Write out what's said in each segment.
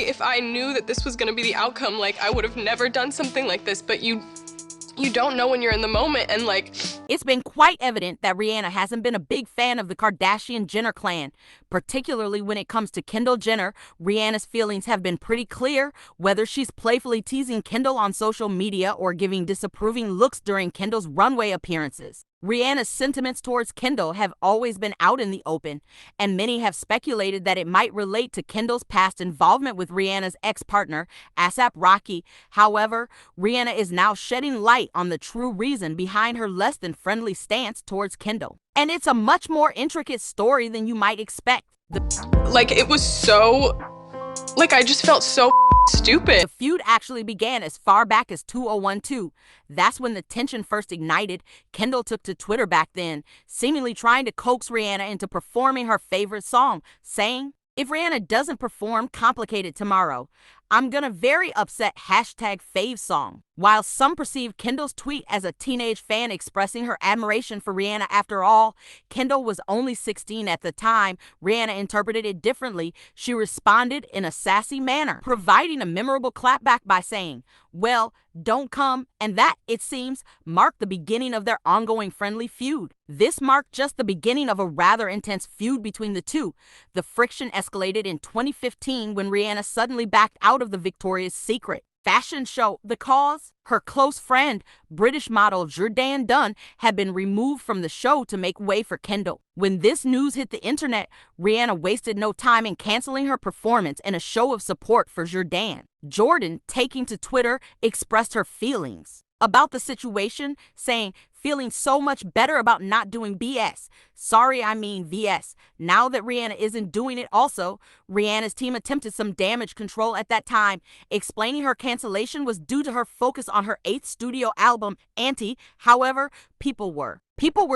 If I knew that this was gonna be the outcome, like, I would have never done something like this, but you don't know when you're in the moment, and like... It's been quite evident that Rihanna hasn't been a big fan of the Kardashian-Jenner clan, particularly when it comes to Kendall Jenner. Rihanna's feelings have been pretty clear, whether she's playfully teasing Kendall on social media or giving disapproving looks during Kendall's runway appearances. Rihanna's sentiments towards Kendall have always been out in the open, and many have speculated that it might relate to Kendall's past involvement with Rihanna's ex-partner, A$AP Rocky. However, Rihanna is now shedding light on the true reason behind her less than friendly stance towards Kendall. And it's a much more intricate story than you might expect. Like, it was so... like, I just felt so stupid. The feud actually began as far back as 2012. That's when the tension first ignited. Kendall took to Twitter back then, seemingly trying to coax Rihanna into performing her favorite song, saying, "If Rihanna doesn't perform Complicated tomorrow, I'm gonna very upset #fave song." While some perceive Kendall's tweet as a teenage fan expressing her admiration for Rihanna, after all, Kendall was only 16 at the time. Rihanna interpreted it differently. She responded in a sassy manner, providing a memorable clapback by saying, "Well, don't come," and that, it seems, marked the beginning of their ongoing friendly feud. This marked just the beginning of a rather intense feud between the two. The friction escalated in 2015 when Rihanna suddenly backed out of the Victoria's Secret fashion show. The cause? Her close friend, British model Jourdan Dunn, had been removed from the show to make way for Kendall. When this news hit the internet, Rihanna wasted no time in canceling her performance in a show of support for Jourdan. Jordan, taking to Twitter, expressed her feelings about the situation, saying, "Feeling so much better about not doing BS. Sorry, I mean VS." Now that Rihanna isn't doing it also, Rihanna's team attempted some damage control at that time, explaining her cancellation was due to her focus on her 8th studio album, Anti. However, people were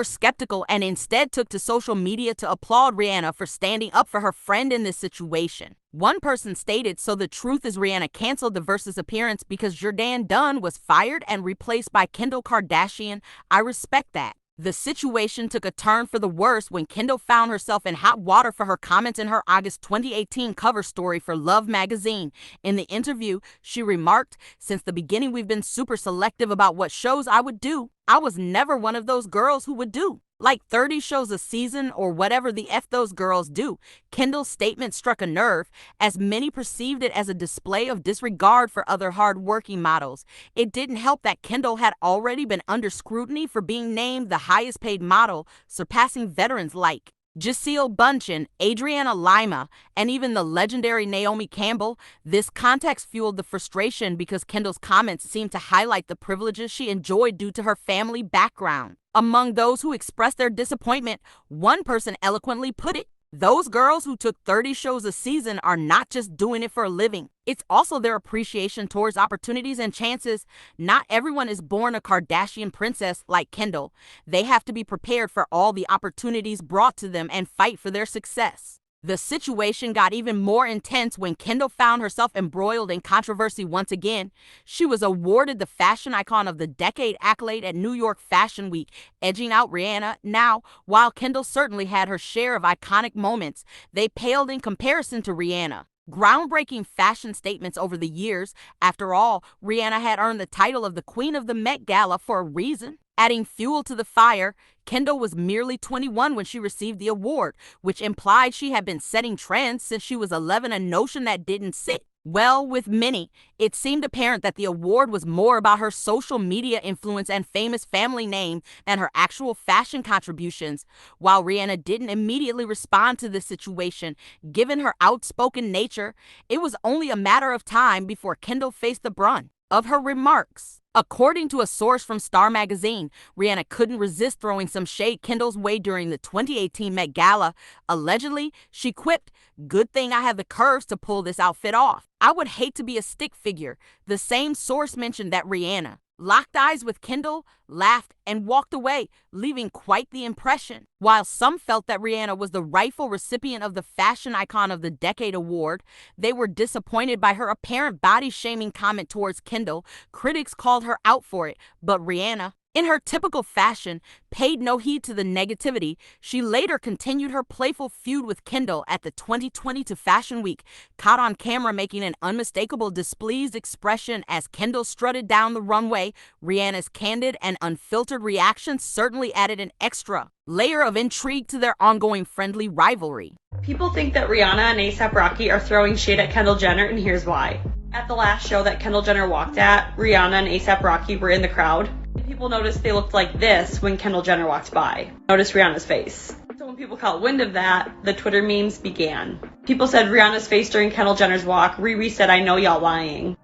skeptical and instead took to social media to applaud Rihanna for standing up for her friend in this situation. One person stated, "So the truth is Rihanna canceled the Versus appearance because Jourdan Dunn was fired and replaced by Kendall Kardashian. I respect that." The situation took a turn for the worse when Kendall found herself in hot water for her comments in her August 2018 cover story for Love magazine. In the interview, she remarked, "Since the beginning we've been super selective about what shows I would do. I was never one of those girls who would do like 30 shows a season or whatever the F those girls do." Kendall's statement struck a nerve, as many perceived it as a display of disregard for other hard-working models. It didn't help that Kendall had already been under scrutiny for being named the highest-paid model, surpassing veterans like Gisele Bündchen, Adriana Lima, and even the legendary Naomi Campbell. This context fueled the frustration because Kendall's comments seemed to highlight the privileges she enjoyed due to her family background. Among those who expressed their disappointment, one person eloquently put it, "Those girls who took 30 shows a season are not just doing it for a living. It's also their appreciation towards opportunities and chances. Not everyone is born a Kardashian princess like Kendall. They have to be prepared for all the opportunities brought to them and fight for their success." The situation got even more intense when Kendall found herself embroiled in controversy once again. She was awarded the Fashion Icon of the Decade accolade at New York Fashion Week, edging out Rihanna. Now, while Kendall certainly had her share of iconic moments, they paled in comparison to Rihanna. Groundbreaking fashion statements over the years. After all, Rihanna had earned the title of the Queen of the Met Gala for a reason. Adding fuel to the fire, Kendall was merely 21 when she received the award, which implied she had been setting trends since she was 11, a notion that didn't sit well with many. It seemed apparent that the award was more about her social media influence and famous family name than her actual fashion contributions. While Rihanna didn't immediately respond to this situation, given her outspoken nature, it was only a matter of time before Kendall faced the brunt of her remarks. According to a source from Star magazine, Rihanna couldn't resist throwing some shade Kendall's way during the 2018 Met Gala. Allegedly, she quipped, "Good thing I have the curves to pull this outfit off. I would hate to be a stick figure." The same source mentioned that Rihanna locked eyes with Kendall, laughed, and walked away, leaving quite the impression. While some felt that Rihanna was the rightful recipient of the Fashion Icon of the Decade award, they were disappointed by her apparent body-shaming comment towards Kendall. Critics called her out for it, but Rihanna In her typical fashion, paid no heed to the negativity, she later continued her playful feud with Kendall at the 2022 Fashion Week, caught on camera making an unmistakable displeased expression as Kendall strutted down the runway. Rihanna's candid and unfiltered reactions certainly added an extra layer of intrigue to their ongoing friendly rivalry. People think that Rihanna and A$AP Rocky are throwing shade at Kendall Jenner, and here's why. At the last show that Kendall Jenner walked at, Rihanna and A$AP Rocky were in the crowd. People noticed they looked like this when Kendall Jenner walked by. Notice Rihanna's face. So when people caught wind of that, the Twitter memes began. People said Rihanna's face during Kendall Jenner's walk. Riri said, "I know y'all lying."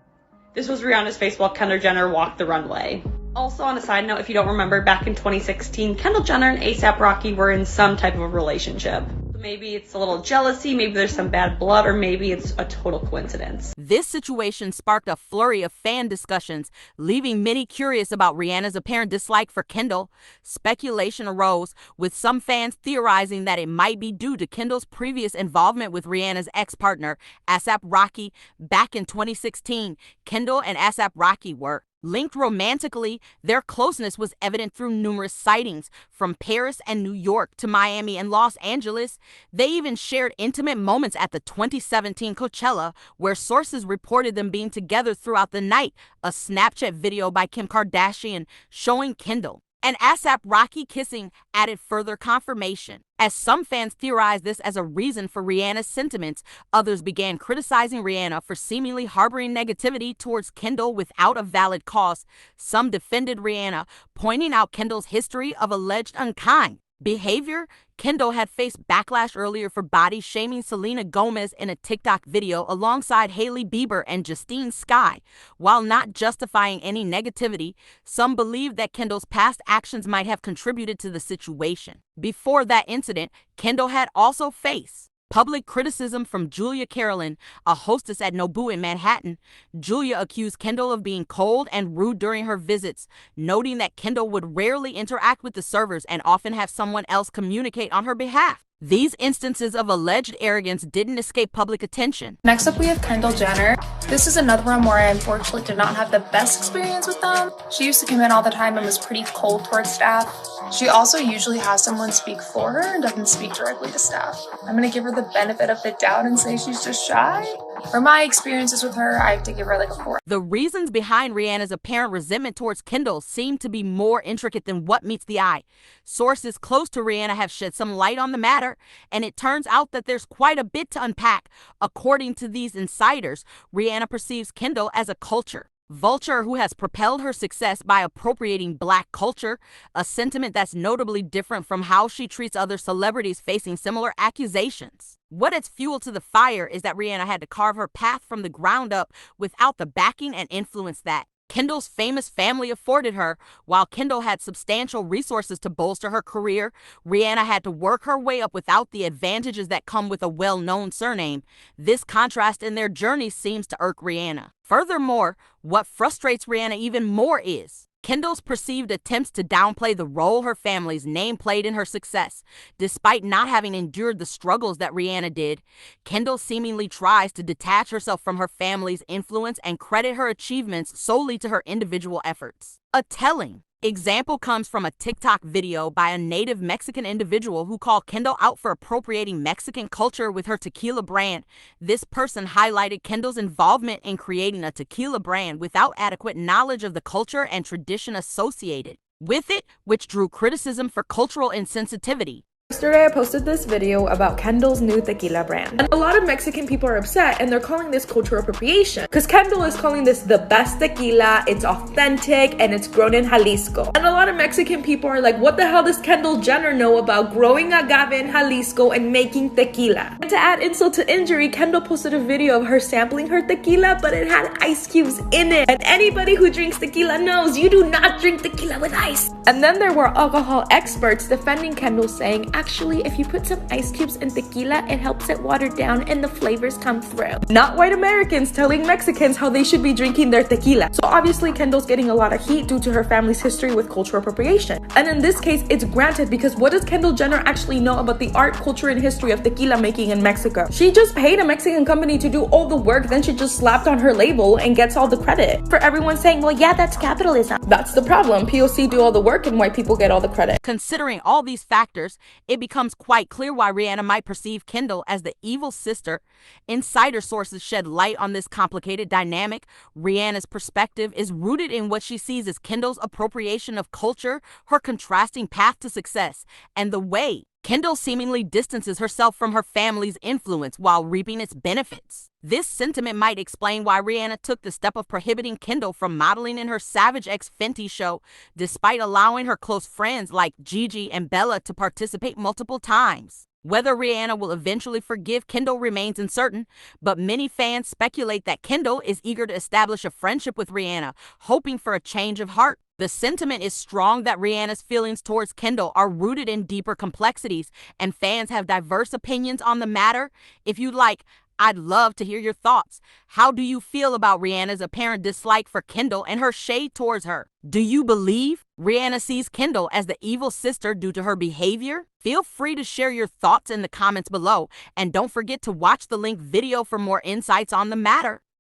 This was Rihanna's face while Kendall Jenner walked the runway. Also, on a side note, if you don't remember, back in 2016, Kendall Jenner and A$AP Rocky were in some type of a relationship. Maybe it's a little jealousy, maybe there's some bad blood, or maybe it's a total coincidence. This situation sparked a flurry of fan discussions, leaving many curious about Rihanna's apparent dislike for Kendall. Speculation arose, with some fans theorizing that it might be due to Kendall's previous involvement with Rihanna's ex-partner, A$AP Rocky. Back in 2016, Kendall and A$AP Rocky were linked romantically. Their closeness was evident through numerous sightings, from Paris and New York to Miami and Los Angeles. They even shared intimate moments at the 2017 Coachella, where sources reported them being together throughout the night. A Snapchat video by Kim Kardashian showing Kendall and A$AP Rocky kissing added further confirmation. As some fans theorized this as a reason for Rihanna's sentiments, others began criticizing Rihanna for seemingly harboring negativity towards Kendall without a valid cause. Some defended Rihanna, pointing out Kendall's history of alleged unkind behavior. Kendall had faced backlash earlier for body shaming Selena Gomez in a TikTok video alongside Hailey Bieber and Justine Skye. While not justifying any negativity, some believe that Kendall's past actions might have contributed to the situation. Before that incident, Kendall had also faced public criticism from Julia Carolyn, a hostess at Nobu in Manhattan. Julia accused Kendall of being cold and rude during her visits, noting that Kendall would rarely interact with the servers and often have someone else communicate on her behalf. These instances of alleged arrogance didn't escape public attention. Next up, we have Kendall Jenner. This is another one where I unfortunately did not have the best experience with them. She used to come in all the time and was pretty cold towards staff. She also usually has someone speak for her and doesn't speak directly to staff. I'm gonna give her the benefit of the doubt and say she's just shy. For my experiences with her, I have to give her like a 4. The reasons behind Rihanna's apparent resentment towards Kendall seem to be more intricate than what meets the eye. Sources close to Rihanna have shed some light on the matter, and it turns out that there's quite a bit to unpack. According to these insiders, Rihanna perceives Kendall as a culture vulture who has propelled her success by appropriating Black culture, a sentiment that's notably different from how she treats other celebrities facing similar accusations. What adds fuel to the fire is that Rihanna had to carve her path from the ground up without the backing and influence that Kendall's famous family afforded her. While Kendall had substantial resources to bolster her career, Rihanna had to work her way up without the advantages that come with a well-known surname. This contrast in their journey seems to irk Rihanna. Furthermore, what frustrates Rihanna even more is Kendall's perceived attempts to downplay the role her family's name played in her success. Despite not having endured the struggles that Rihanna did, Kendall seemingly tries to detach herself from her family's influence and credit her achievements solely to her individual efforts. A telling example comes from a TikTok video by a native Mexican individual who called Kendall out for appropriating Mexican culture with her tequila brand. This person highlighted Kendall's involvement in creating a tequila brand without adequate knowledge of the culture and tradition associated with it, which drew criticism for cultural insensitivity. Yesterday, I posted this video about Kendall's new tequila brand. And a lot of Mexican people are upset and they're calling this cultural appropriation because Kendall is calling this the best tequila, it's authentic, and it's grown in Jalisco. And a lot of Mexican people are like, what the hell does Kendall Jenner know about growing agave in Jalisco and making tequila? And to add insult to injury, Kendall posted a video of her sampling her tequila, but it had ice cubes in it. And anybody who drinks tequila knows you do not drink tequila with ice. And then there were alcohol experts defending Kendall, saying, actually, if you put some ice cubes in tequila, it helps it water down and the flavors come through. Not white Americans telling Mexicans how they should be drinking their tequila. So obviously, Kendall's getting a lot of heat due to her family's history with cultural appropriation. And in this case, it's granted because what does Kendall Jenner actually know about the art, culture, and history of tequila making in Mexico? She just paid a Mexican company to do all the work, then she just slapped on her label and gets all the credit. For everyone saying, well, yeah, that's capitalism. That's the problem. POC do all the work and white people get all the credit. Considering all these factors, it becomes quite clear why Rihanna might perceive Kendall as the evil sister. Insider sources shed light on this complicated dynamic. Rihanna's perspective is rooted in what she sees as Kendall's appropriation of culture, her contrasting path to success, and the way Kendall seemingly distances herself from her family's influence while reaping its benefits. This sentiment might explain why Rihanna took the step of prohibiting Kendall from modeling in her Savage X Fenty show, despite allowing her close friends like Gigi and Bella to participate multiple times. Whether Rihanna will eventually forgive Kendall remains uncertain, but many fans speculate that Kendall is eager to establish a friendship with Rihanna, hoping for a change of heart. The sentiment is strong that Rihanna's feelings towards Kendall are rooted in deeper complexities, and fans have diverse opinions on the matter. If you'd like, I'd love to hear your thoughts. How do you feel about Rihanna's apparent dislike for Kendall and her shade towards her? Do you believe Rihanna sees Kendall as the evil sister due to her behavior? Feel free to share your thoughts in the comments below, and don't forget to watch the linked video for more insights on the matter.